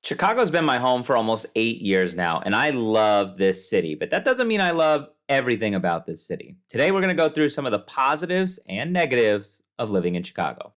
Chicago's been my home for almost 8 years now, and I love this city, but that doesn't mean I love everything about this city. Today, we're going to go through some of the positives and negatives of living in Chicago.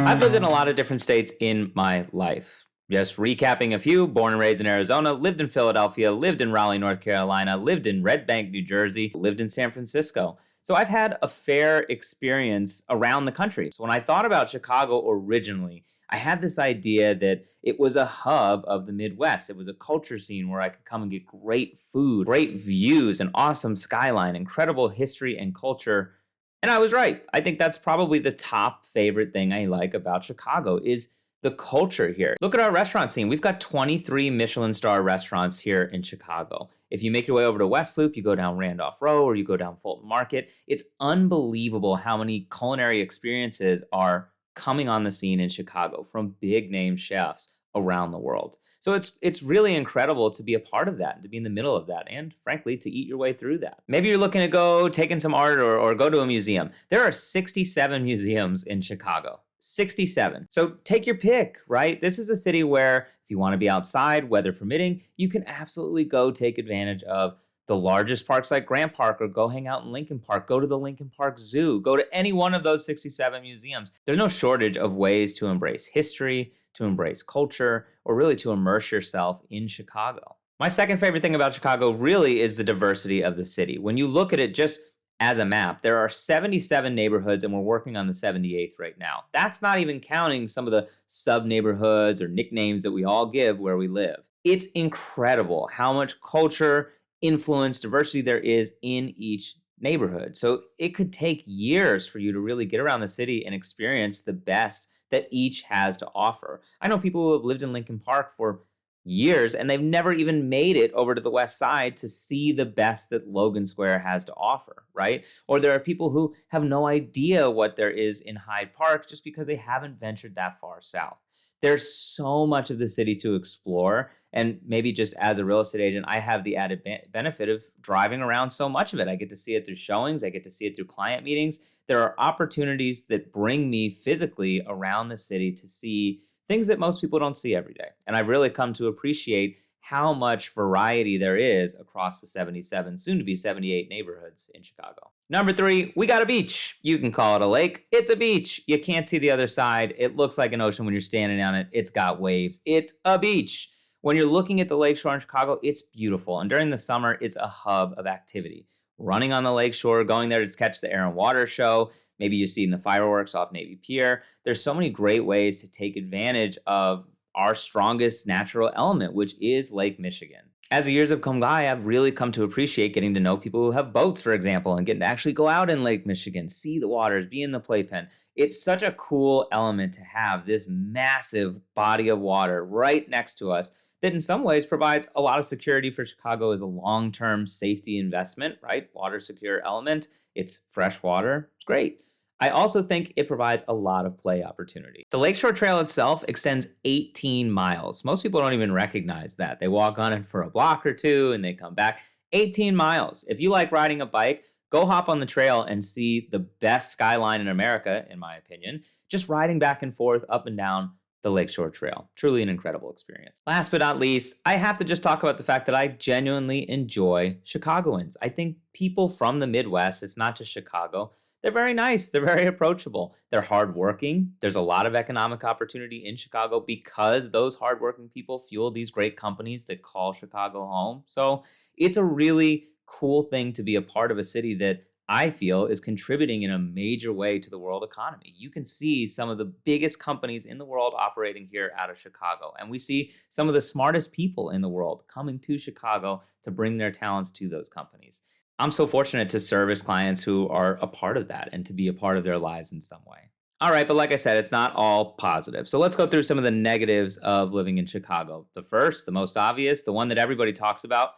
I've lived in a lot of different states in my life. Just recapping a few: born and raised in Arizona, lived in Philadelphia, lived in Raleigh, North Carolina, lived in Red Bank, New Jersey, lived in San Francisco. So I've had a fair experience around the country. So when I thought about Chicago originally, I had this idea that it was a hub of the Midwest. It was a culture scene where I could come and get great food, great views, an awesome skyline, incredible history and culture. And I was right. I think that's probably the top favorite thing I like about Chicago is the culture here. Look at our restaurant scene. We've got 23 Michelin star restaurants here in Chicago. If you make your way over to West Loop, you go down Randolph Row or you go down Fulton Market, it's unbelievable how many culinary experiences are coming on the scene in Chicago from big name chefs around the world. So it's really incredible to be a part of that and to be in the middle of that and, frankly, to eat your way through that. Maybe you're looking to go take in some art or go to a museum. There are 67 museums in Chicago. 67. So take your pick, right? This is a city where if you want to be outside, weather permitting, you can absolutely go take advantage of the largest parks like Grant Park or go hang out in Lincoln Park, go to the Lincoln Park Zoo, go to any one of those 67 museums. There's no shortage of ways to embrace history, to embrace culture, or really to immerse yourself in Chicago. My second favorite thing about Chicago really is the diversity of the city. When you look at it just as a map, there are 77 neighborhoods and we're working on the 78th right now. That's not even counting some of the sub-neighborhoods or nicknames that we all give where we live. It's incredible how much culture, influence, diversity there is in each neighborhood. So it could take years for you to really get around the city and experience the best that each has to offer. I know people who have lived in Lincoln Park for years and they've never even made it over to the west side to see the best that Logan Square has to offer, right? Or there are people who have no idea what there is in Hyde Park just because they haven't ventured that far south. There's so much of the city to explore, and maybe just as a real estate agent, I have the added benefit of driving around so much of it. I get to see it through showings, I get to see it through client meetings. There are opportunities that bring me physically around the city to see things that most people don't see every day. And I've really come to appreciate how much variety there is across the 77, soon to be 78 neighborhoods in Chicago. Number 3, we got a beach. You can call it a lake. It's a beach. You can't see the other side. It looks like an ocean when you're standing on it. It's got waves. It's a beach. When you're looking at the lakeshore in Chicago, it's beautiful. And during the summer, it's a hub of activity. Running on the lakeshore, going there to catch the air and water show. Maybe you've seen the fireworks off Navy Pier. There's so many great ways to take advantage of our strongest natural element, which is Lake Michigan. As the years have come by, I've really come to appreciate getting to know people who have boats, for example, and getting to actually go out in Lake Michigan, see the waters, be in the playpen. It's such a cool element to have this massive body of water right next to us that in some ways provides a lot of security for Chicago as a long-term safety investment, right? Water secure element. It's fresh water. It's great. I also think it provides a lot of play opportunity. The Lakeshore Trail itself extends 18 miles. Most people don't even recognize that. They walk on it for a block or two and they come back. 18 miles. If you like riding a bike, go hop on the trail and see the best skyline in America, in my opinion, just riding back and forth up and down the Lakeshore Trail. Truly an incredible experience. Last but not least, I have to just talk about the fact that I genuinely enjoy Chicagoans. I think people from the Midwest, it's not just Chicago, they're very nice. They're very approachable. They're hardworking. There's a lot of economic opportunity in Chicago because those hardworking people fuel these great companies that call Chicago home. So it's a really cool thing to be a part of a city that I feel is contributing in a major way to the world economy. You can see some of the biggest companies in the world operating here out of Chicago. And we see some of the smartest people in the world coming to Chicago to bring their talents to those companies. I'm so fortunate to service clients who are a part of that and to be a part of their lives in some way. All right, but like I said, it's not all positive. So let's go through some of the negatives of living in Chicago. The first, the most obvious, the one that everybody talks about,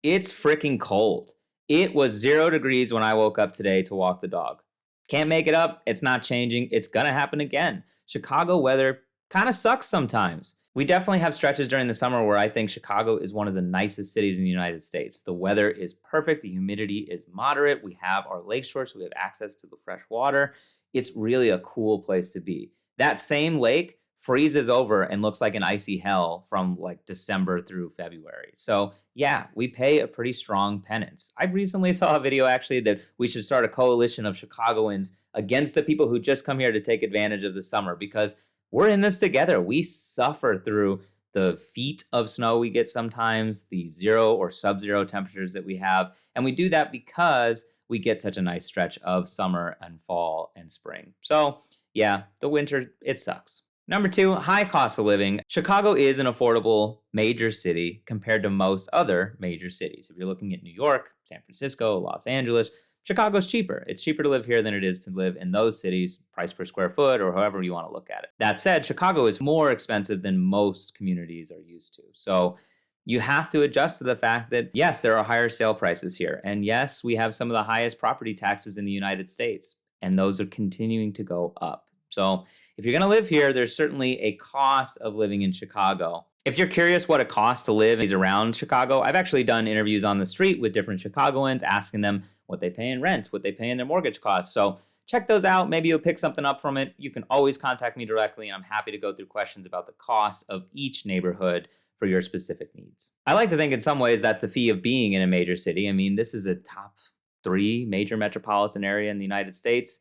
it's freaking cold. It was 0 degrees when I woke up today to walk the dog. Can't make it up. It's not changing. It's going to happen again. Chicago weather kind of sucks sometimes. We definitely have stretches during the summer where I think Chicago is one of the nicest cities in the United States. The weather is perfect. The humidity is moderate. We have our lakeshore, so we have access to the fresh water. it's really a cool place to be. That same lake freezes over and looks like an icy hell from like December through February. So yeah, we pay a pretty strong penance. I recently saw a video actually that we should start a coalition of Chicagoans against the people who just come here to take advantage of the summer, because we're in this together. We suffer through the feet of snow we get sometimes, the 0 or sub-zero temperatures that we have. And we do that because we get such a nice stretch of summer and fall and spring. So yeah, the winter, it sucks. Number 2, high cost of living. Chicago is an affordable major city compared to most other major cities. If you're looking at New York, San Francisco, Los Angeles, Chicago's cheaper. It's cheaper to live here than it is to live in those cities, price per square foot, or however you want to look at it. That said, Chicago is more expensive than most communities are used to. So you have to adjust to the fact that, yes, there are higher sale prices here. And yes, we have some of the highest property taxes in the United States, and those are continuing to go up. So if you're going to live here, there's certainly a cost of living in Chicago. If you're curious what it costs to live is around Chicago, I've actually done interviews on the street with different Chicagoans, asking them what they pay in rent, what they pay in their mortgage costs. So check those out. Maybe you'll pick something up from it. You can always contact me directly, and I'm happy to go through questions about the cost of each neighborhood for your specific needs. I like to think in some ways that's the fee of being in a major city. I mean, this is a top 3 major metropolitan area in the United States.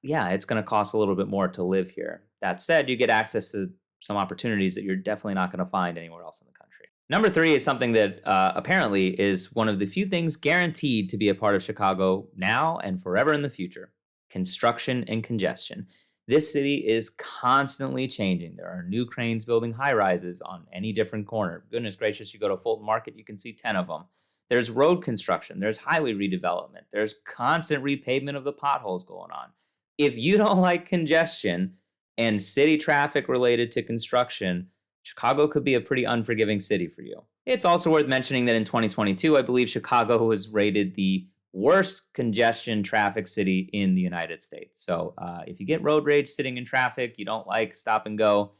Yeah, it's going to cost a little bit more to live here. That said, you get access to some opportunities that you're definitely not going to find anywhere else in the country. Number 3 is something that apparently is one of the few things guaranteed to be a part of Chicago now and forever in the future: construction and congestion. This city is constantly changing. There are new cranes building high rises on any different corner. Goodness gracious, you go to Fulton Market, you can see 10 of them. There's road construction, there's highway redevelopment, there's constant repavement of the potholes going on. If you don't like congestion and city traffic related to construction, Chicago could be a pretty unforgiving city for you. It's also worth mentioning that in 2022, I believe Chicago was rated the worst congestion traffic city in the United States. So if you get road rage sitting in traffic, you don't like stop and go,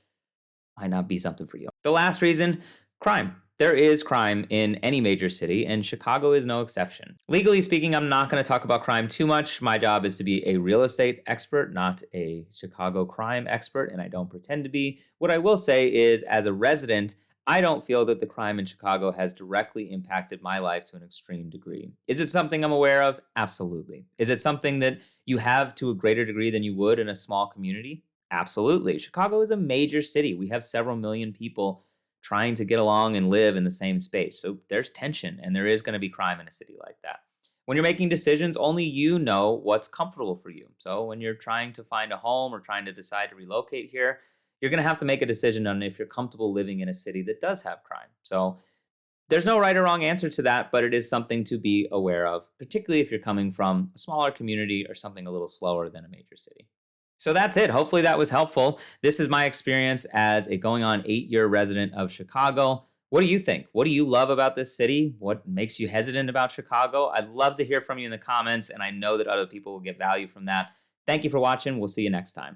might not be something for you. The last reason, crime. There is crime in any major city, and Chicago is no exception. Legally speaking, I'm not going to talk about crime too much. My job is to be a real estate expert, not a Chicago crime expert, and I don't pretend to be. What I will say is, as a resident, I don't feel that the crime in Chicago has directly impacted my life to an extreme degree. Is it something I'm aware of? Absolutely. Is it something that you have to a greater degree than you would in a small community? Absolutely. Chicago is a major city. We have several million people trying to get along and live in the same space. So there's tension, and there is going to be crime in a city like that. When you're making decisions, only you know what's comfortable for you. So when you're trying to find a home or trying to decide to relocate here, you're going to have to make a decision on if you're comfortable living in a city that does have crime. So there's no right or wrong answer to that, but it is something to be aware of, particularly if you're coming from a smaller community or something a little slower than a major city. So that's it. Hopefully that was helpful. This is my experience as a going on 8-year resident of Chicago. What do you think? What do you love about this city? What makes you hesitant about Chicago? I'd love to hear from you in the comments, and I know that other people will get value from that. Thank you for watching. We'll see you next time.